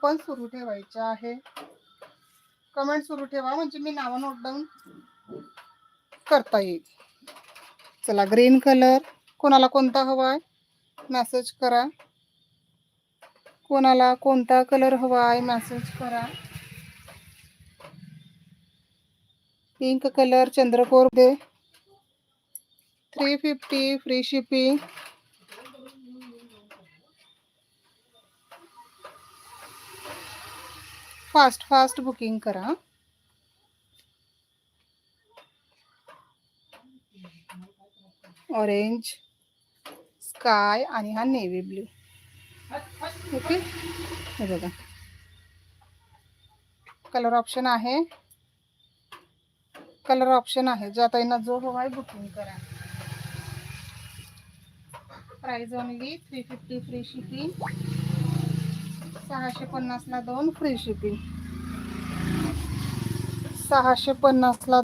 पण सुरू ठेवायचे आहे. कमेंट सुरू ठेवा म्हणजे मी नाव नोट डाऊन करता येईल. चला, ग्रीन कलर कोणाला कोणता हवाय मेसेज करा. कोणाला कोणता कलर हवाय मेसेज करा. पिंक कलर चंद्रकोर दे 350 फ्री शिपिंग. फास्ट बुकिंग करा. ऑरेंज, स्काय आणि हा नेव्ही ब्ल्यू. ओके, हे बघा कलर ऑप्शन आहे. ज्या ताईंना जो हवाय बुकिंग करा. Price only 350 free shipping. 650 ला 2 फ्री शिपिंग. 650 ला